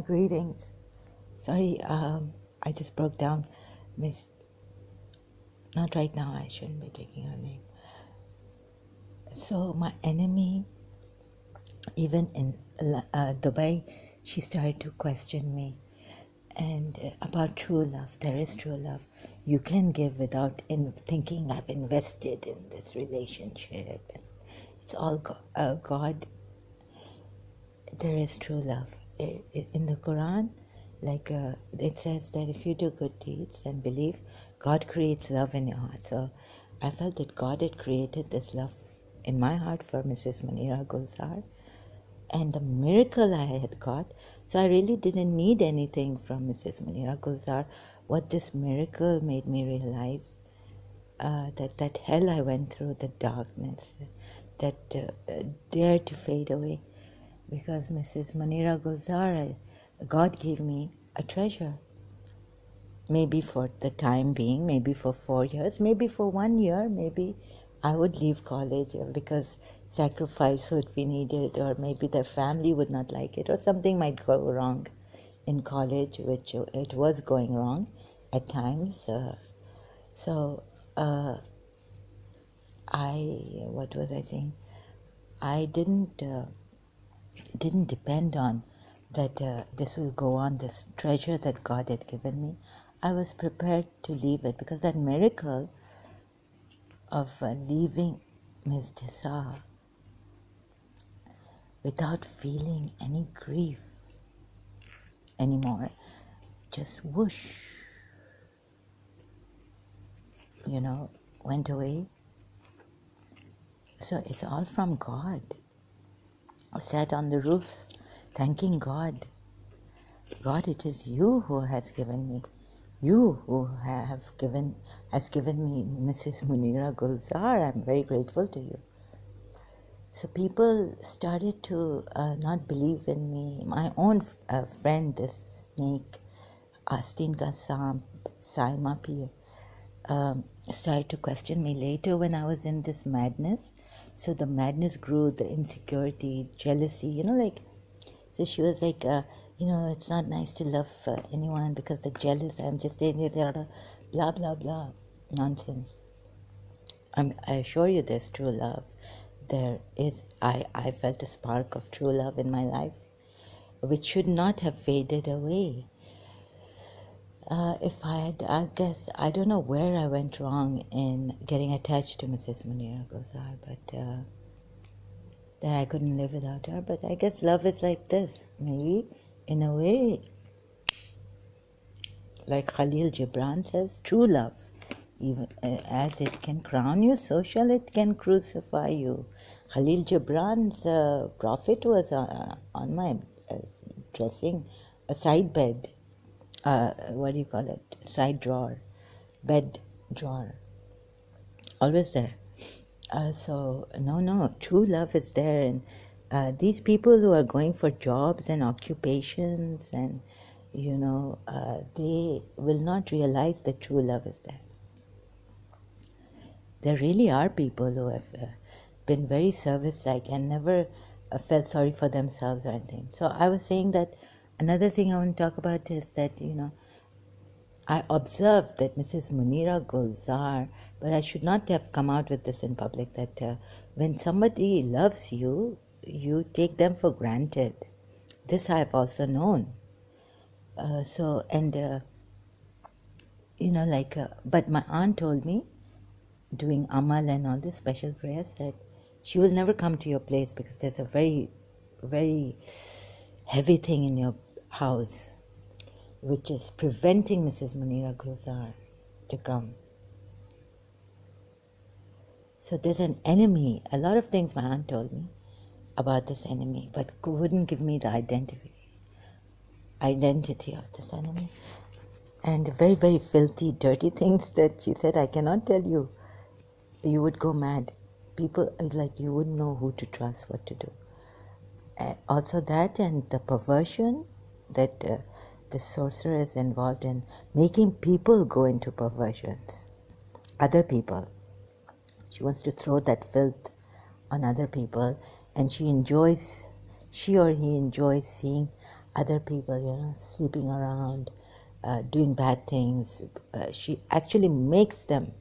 Greetings. Sorry, I just broke down. Miss, not right now, I shouldn't be taking her name. So, my enemy, even in Dubai, she started to question me. And about true love, there is true love. You can give without thinking I've invested in this relationship. It's all God. There is true love. In the Quran, it says that if you do good deeds and believe, God creates love in your heart. So I felt that God had created this love in my heart for Mrs. Munira Gulzar, and the miracle I had got. So I really didn't need anything from Mrs. Munira Gulzar. What this miracle made me realize, that hell I went through, the darkness, that dared to fade away. Because Mrs. Munira Gulzar, God gave me a treasure. Maybe for the time being, maybe for 4 years, maybe for 1 year, maybe I would leave college because sacrifice would be needed, or maybe their family would not like it, or something might go wrong in college, which it was going wrong at times. What was I saying? I didn't depend on that this will go on, this treasure that God had given me. I was prepared to leave it because that miracle of leaving Ms. Dessa without feeling any grief anymore, just whoosh, went away. So it's all from God. I sat on the roofs thanking God. God, it is you who has given me. You who has given me Mrs. Munira Gulzar. I'm very grateful to you. So people started to not believe in me. My own friend, this snake, Astin Kassam, Saima Pir, started to question me later when I was in this madness. So the madness grew, the insecurity, jealousy, so she was like, it's not nice to love anyone because they're jealous. I'm just blah, blah, blah. Nonsense. I assure you there's true love. I felt a spark of true love in my life, which should not have faded away. I guess, I don't know where I went wrong in getting attached to Mrs. Munira Gulzar, but that I couldn't live without her. But I guess love is like this, maybe, in a way, like Khalil Gibran says, true love, even as it can crown you, so shall it can crucify you. Khalil Gibran's prophet was on my dressing, a side bed, side drawer, bed drawer, always there. No, true love is there. And these people who are going for jobs and occupations and, they will not realize that true love is there. There really are people who have been very service-like and never felt sorry for themselves or anything. So I was saying that another thing I want to talk about is that, I observed that Mrs. Munira Gulzar, but I should not have come out with this in public, that when somebody loves you, you take them for granted. This I have also known. But my aunt told me, doing Amal and all this special prayers, that she will never come to your place because there's a very, very heavy thing in your house, which is preventing Mrs. Munira Gulzar to come. So there's an enemy. A lot of things my aunt told me about this enemy, but wouldn't give me the identity of this enemy. And very, very filthy, dirty things that she said, I cannot tell you. You would go mad. People, you wouldn't know who to trust, what to do. Also that, and the perversion that the sorcerer is involved in, making people go into perversions. Other people. She wants to throw that filth on other people, and she enjoys she or he enjoys seeing other people, sleeping around, doing bad things. She actually makes them,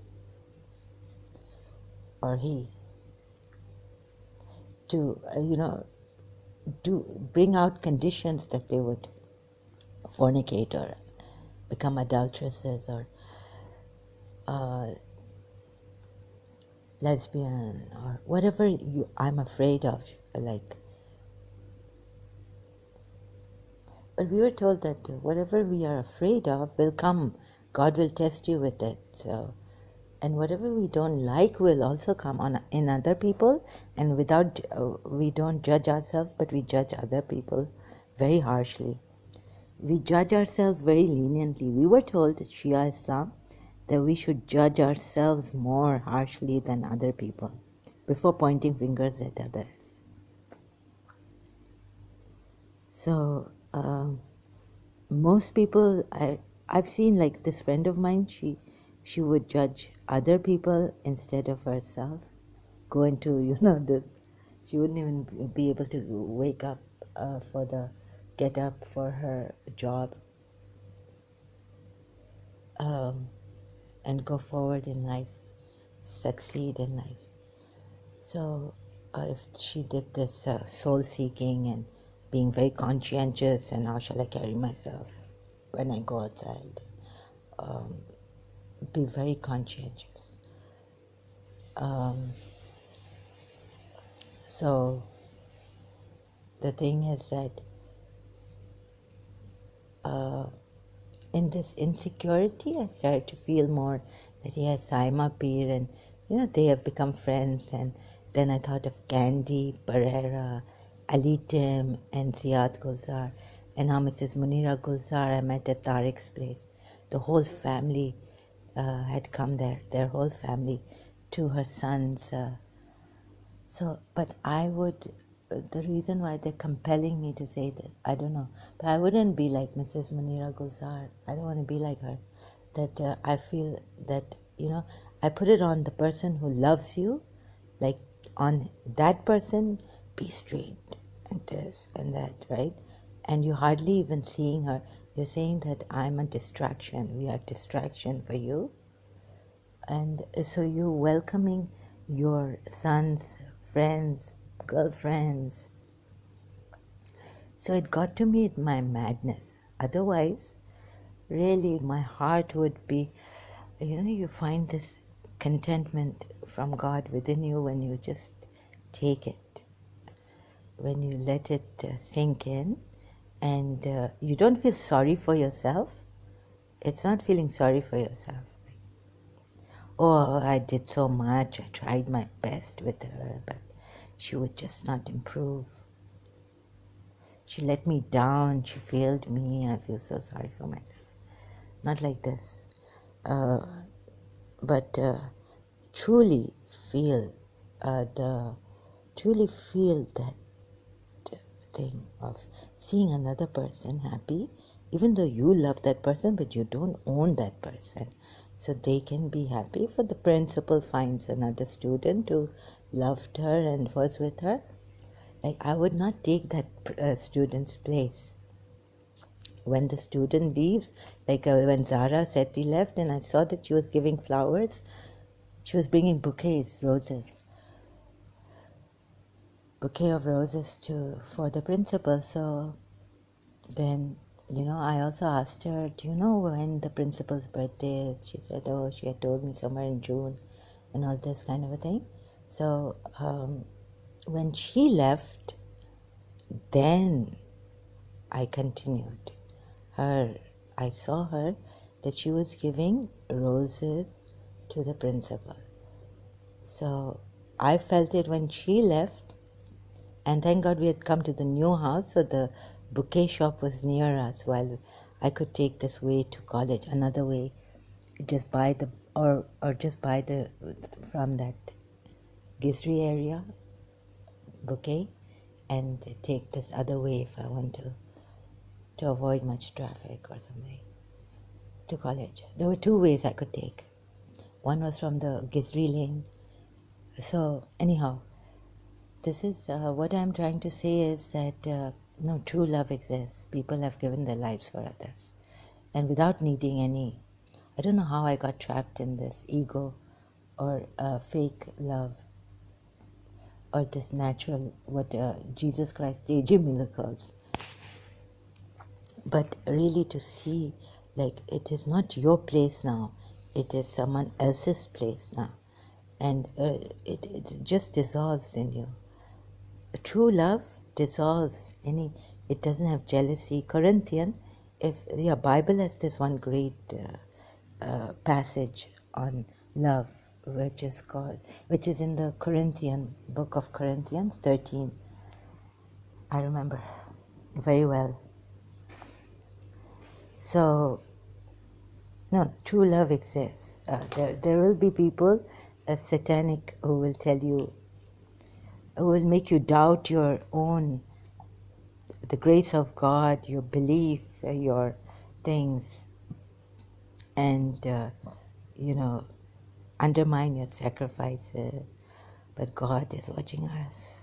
or he, to, do bring out conditions that they would fornicate or become adulteresses or lesbian or whatever I'm afraid of, like. But we were told that whatever we are afraid of will come. God will test you with it. So, and whatever we don't like will also come on in other people. And without, we don't judge ourselves, but we judge other people very harshly. We judge ourselves very leniently. We were told, Shia Islam, that we should judge ourselves more harshly than other people before pointing fingers at others. So, most people, I've seen, like this friend of mine, she would judge other people instead of herself. Go into, this. She wouldn't even be able to wake up get up for her job, and go forward in life, succeed in life. So if she did this soul seeking and being very conscientious, and how shall I carry myself when I go outside, be very conscientious. So the thing is that in this insecurity, I started to feel more that yes, I'm up here, and they have become friends. And then I thought of Candy Pereira, Ali Tim, and Ziad Gulzar, and how Mrs. Munira Gulzar I met at Tariq's place. The whole family had come there, their whole family, to her son's. So, but I would, the reason why they're compelling me to say that, I don't know, but I wouldn't be like Mrs. Munira Gulzar. I don't want to be like her. That I feel that, I put it on the person who loves you, like on that person, be straight and this and that, right? And you're hardly even seeing her. You're saying that I'm a distraction. We are distraction for you. And so you're welcoming your son's friends, girlfriends. So it got to me in my madness. Otherwise, really, my heart would be, you find this contentment from God within you when you just take it, when you let it sink in, and you don't feel sorry for yourself. It's not feeling sorry for yourself. Oh, I did so much. I tried my best with her, but she would just not improve. She let me down. She failed me. I feel so sorry for myself. Not like this. But truly feel truly feel that thing of seeing another person happy, even though you love that person, but you don't own that person. So they can be happy. For the principal finds another student who loved her and was with her. Like, I would not take that student's place. When the student leaves, like when Zara Seti left and I saw that she was giving flowers, she was bringing bouquet of roses for the principal. So then, I also asked her, do you know when the principal's birthday is? She said, oh, she had told me somewhere in June and all this kind of a thing. So when she left, then I continued. I saw her that she was giving roses to the principal. So I felt it when she left, and thank God we had come to the new house, so the bouquet shop was near us while I could take this way to college, another way, just buy from that Gizri area bouquet and take this other way if I want to avoid much traffic or something to college. There were two ways I could take. One was from the Gizri lane. So anyhow, This is what I'm trying to say is that no, true love exists. People have given their lives for others, and without needing any. I don't know how I got trapped in this ego or fake love or this natural, what Jesus Christ, J.J. Miller calls. But really to see, like, it is not your place now, it is someone else's place now. And it just dissolves in you. A true love dissolves any, it doesn't have jealousy. Corinthian, if your Bible has this one great passage on love, which is in the Corinthian, book of Corinthians 13. I remember very well. So, no, true love exists. There will be people, satanic, who will tell you, who will make you doubt your own, the grace of God, your belief, your things, and, undermine your sacrifices. But God is watching us.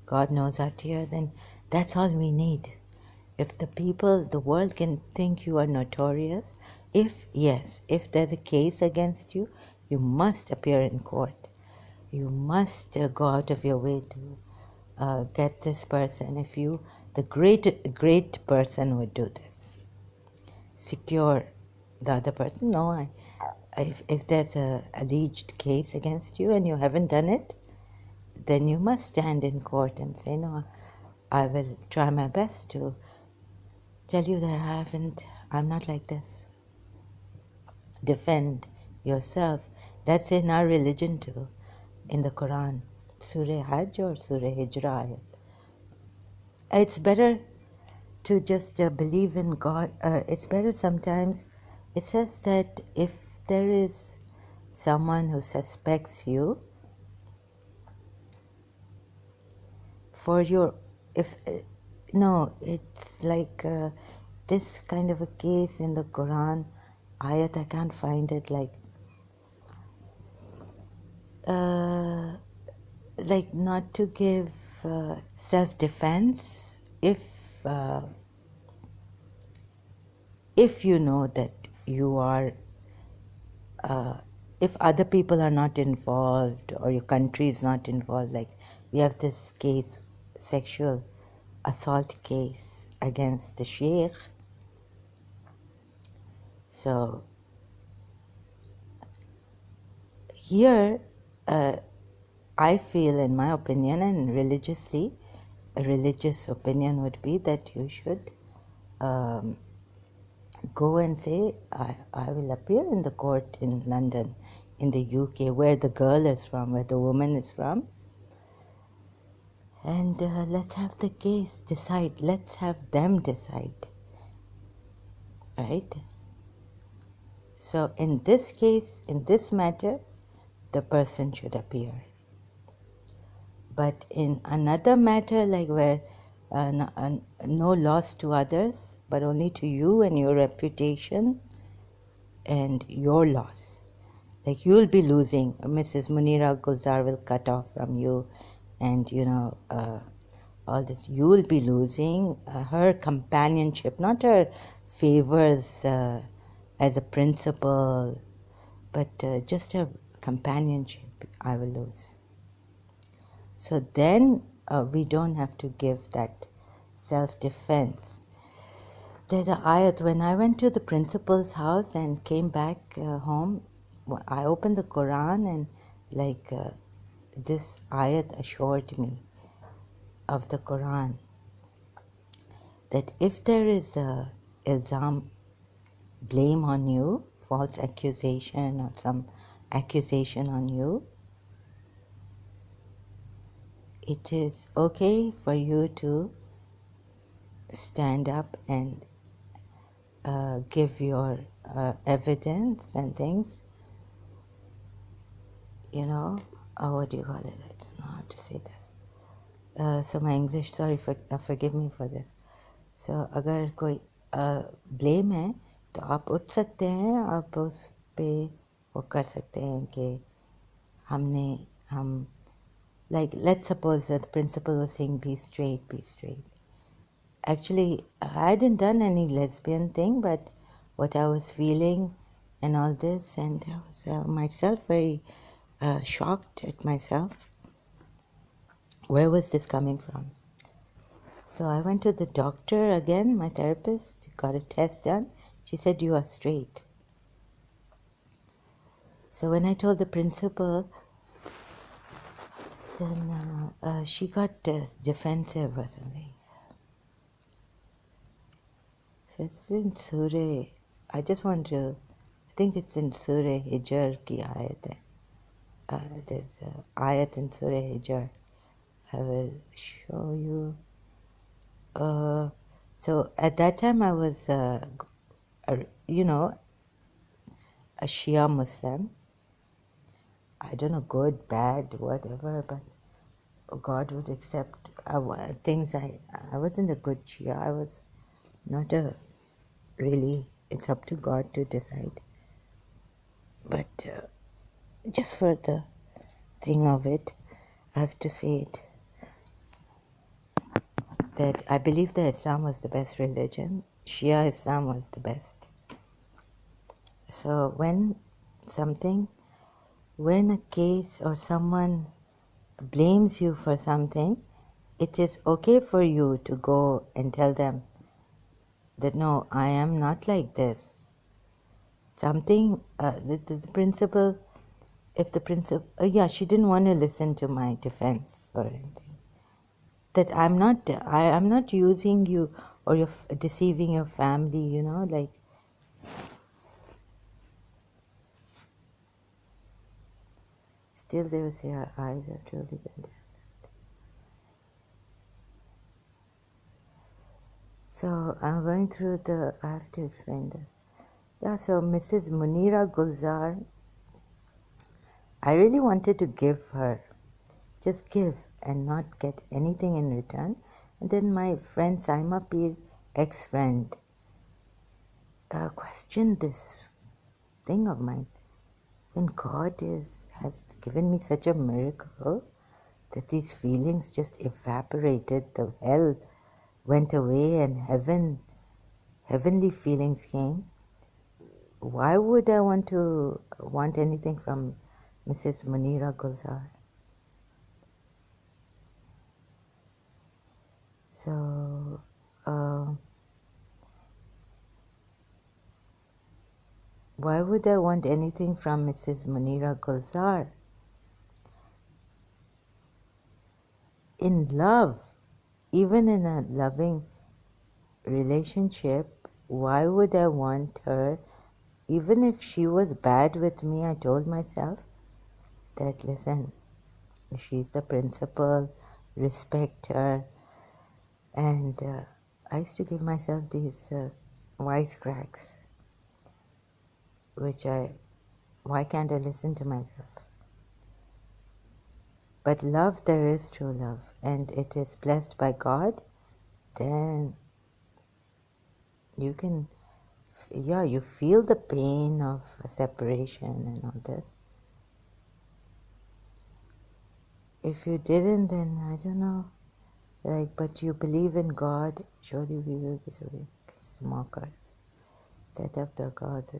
God knows our tears, and that's all we need. If the world can think you are notorious, if there's a case against you, you must appear in court. You must go out of your way to get this person. If the great person would do this, secure the other person. No, if there's a alleged case against you and you haven't done it, then you must stand in court and say, no, I will try my best to tell you that I'm not like this. Defend yourself. That's in our religion too, in the Quran, Surah Hajj or Surah Hijrah. It's better to just believe in God. It's better sometimes. It says that if there is someone who suspects you for your, if no, it's like this kind of a case in the Quran ayat. I can't find it. Like not to give self-defense if you know that you are, if other people are not involved or your country is not involved. Like we have this case, sexual assault case against the sheikh. So here, I feel, in my opinion, and religiously, a religious opinion would be that you should go and say, I will appear in the court in London, in the UK, where the girl is from, where the woman is from, and let's have the case decide. Let's have them decide, right? So in this case, in this matter, the person should appear. But in another matter, like where no loss to others, but only to you and your reputation and your loss. Like you'll be losing. Mrs. Munira Gulzar will cut off from you, and all this. You'll be losing her companionship, not her favors as a principal, but just her companionship. I will lose. So then we don't have to give that self-defense. There's an ayat. When I went to the principal's house and came back home, I opened the Quran and this ayat assured me of the Quran that if there is a ilzam, blame on you, false accusation or some accusation on you, it is okay for you to stand up and give your evidence and things, what do you call it? I don't know how to say this. So my English, sorry, forgive me for this. So अगर कोई blame है तो आप उठ सकते हैं, आप उस पे वो कर सकते हैं कि हम Like, let's suppose that the principal was saying, be straight, be straight. Actually, I hadn't done any lesbian thing, but what I was feeling and all this, and I was myself very shocked at myself. Where was this coming from? So I went to the doctor again, my therapist, got a test done. She said, you are straight. So when I told the principal, then she got defensive or something. So it's in Surah. I just want to, I think it's in Surah Hijr ki ayat hai. There's an ayat in Surah Hijr. I will show you. So at that time I was, you know, a Shia Muslim. I don't know, good, bad, whatever, but God would accept things. I wasn't a good Shia. I was not a really. It's up to God to decide. But just for the thing of it, I have to say it that I believe that Islam was the best religion. Shia Islam was the best. So when a case or someone blames you for something, it is okay for you to go and tell them that no, I am not like this. Something, the principal, if the principal, yeah, she didn't want to listen to my defense or anything. That I'm not using you or you're deceiving your family, you know, like. Still they will say our eyes are truly fantastic. So I'm going through I have to explain this. Yeah, so Mrs. Munira Gulzar, I really wanted to give her, just give and not get anything in return. And then my friend Saima Peer, ex-friend, questioned this thing of mine. When God has given me such a miracle that these feelings just evaporated, the hell went away and heavenly feelings came, why would I want anything from Mrs. Munira Gulzar? So, why would I want anything from Mrs. Munira Gulzar? In love, even in a loving relationship, why would I want her? Even if she was bad with me, I told myself that, listen, she's the principal, respect her. And I used to give myself these wisecracks, why can't I listen to myself? But love, there is true love, and it is blessed by God, then you can, you feel the pain of separation and all this. If you didn't, then I don't know. But you believe in God, surely we will be sorry. The mockers set up the gods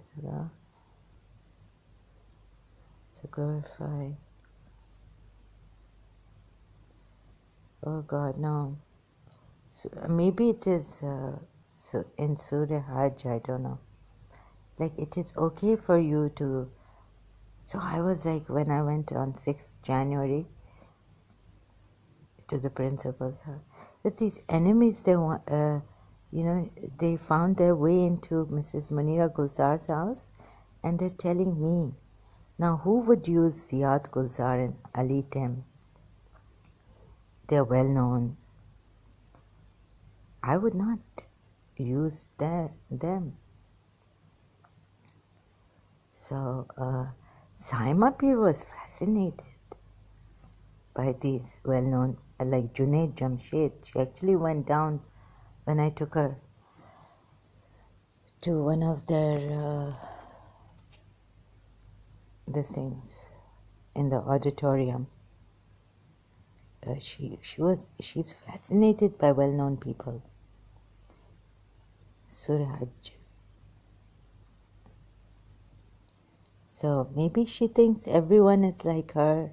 to glorify. Oh God, no. So maybe it is in Surah Hajj, I don't know. Like, it is okay for you to. So I was like, when I went on 6th January to the principal's house, with these enemies, they found their way into Mrs. Munira Gulzar's house, and they're telling me, now who would use Ziad Gulzar and Ali Tim? They're well known. I would not use them. So Saima Peer was fascinated by these well-known, like Junaid Jamshed. She actually went down when I took her to one of their things in the auditorium. she's fascinated by well-known people. Suraj. So maybe she thinks everyone is like her.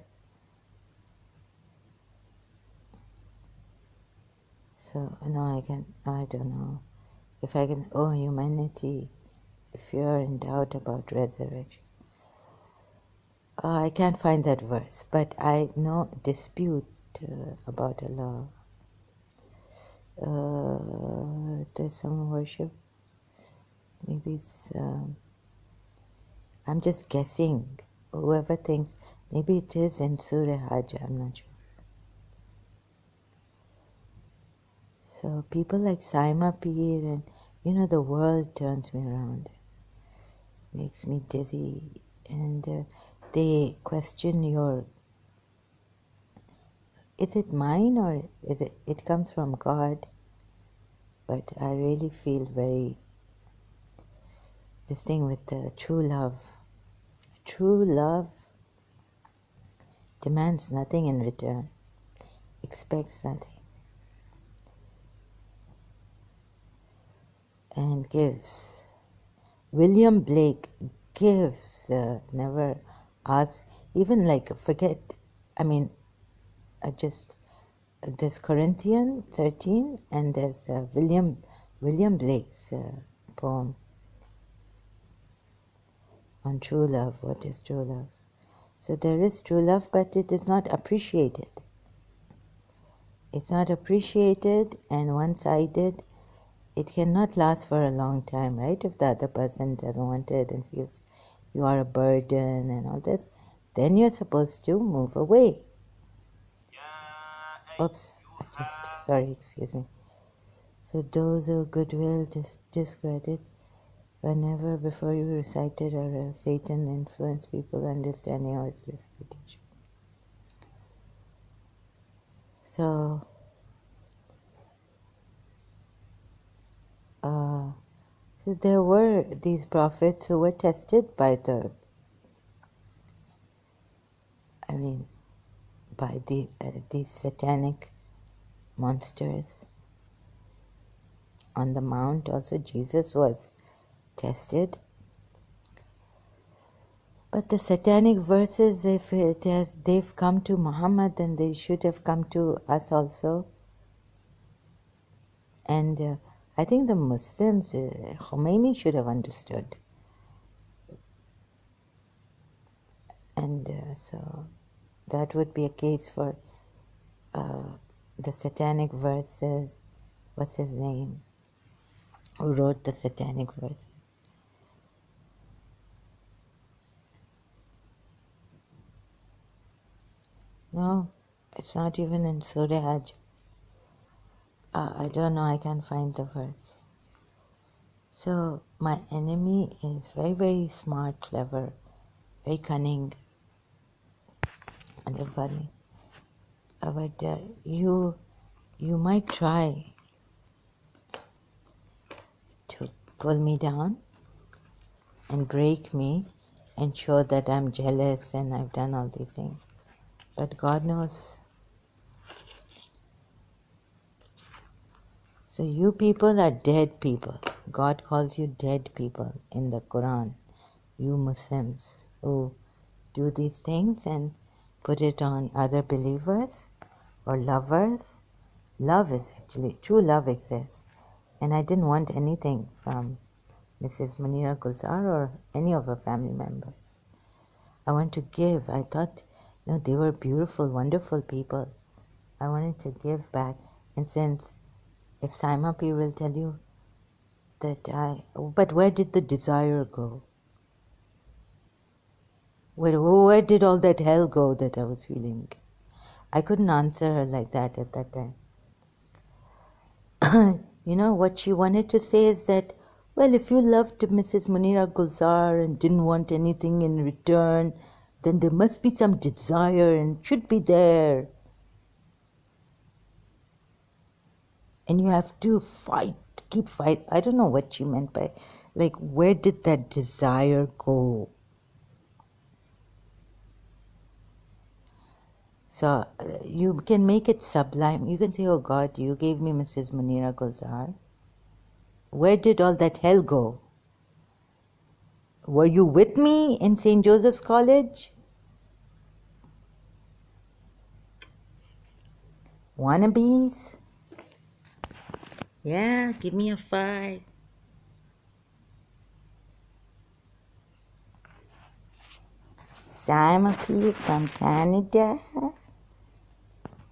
So no, I don't know if I can. Oh, humanity. If you're in doubt about resurrection, I can't find that verse, but I know dispute about Allah. There's some worship. Maybe it's. I'm just guessing. Whoever thinks, maybe it is in Surah Hajj. I'm not sure. So people like Saima Peer and the world turns me around, makes me dizzy, and they question your. Is it mine or is it? It comes from God, but I really feel very. This thing with true love. True love demands nothing in return, expects nothing, and gives. William Blake gives, never asks, even like forget. I mean, there's Corinthian 13, and there's William Blake's poem on true love. What is true love? So there is true love, but it is not appreciated. It's not appreciated and one-sided. It cannot last for a long time, right? If the other person doesn't want it and feels you are a burden and all this, then you're supposed to move away. Oops, sorry, excuse me. So those who goodwill discredit whenever before you recited or Satan influence people understanding how it's recitation. So there were these prophets who were tested by these satanic monsters on the mount. Also Jesus was tested. But the satanic verses, if they've come to Muhammad, then they should have come to us also. And I think the Muslims, Khomeini should have understood. And so that would be a case for the satanic verses. What's his name? Who wrote the satanic verses? No, it's not even in Surah Hajj. I don't know, I can't find the verse. So my enemy is very, very smart, clever, very cunning, and funny. But you might try to pull me down and break me and show that I'm jealous and I've done all these things. But God knows. So you people are dead people. God calls you dead people in the Quran. You Muslims who do these things and put it on other believers or lovers. Love is actually, true love exists. And I didn't want anything from Mrs. Munira Gulzar or any of her family members. I want to give. I thought, they were beautiful, wonderful people. I wanted to give back. And since, if Saima P will tell you that but where did the desire go? Where did all that hell go that I was feeling? I couldn't answer her like that at that time. What she wanted to say is that, well, if you loved Mrs. Munira Gulzar and didn't want anything in return, then there must be some desire and should be there. And you have to fight, keep fight. I don't know what she meant by, where did that desire go? So you can make it sublime. You can say, oh God, you gave me Mrs. Munira Gulzar. Where did all that hell go? Were you with me in St. Joseph's College? Wannabes? Yeah, give me a 5. Simon P. from Canada.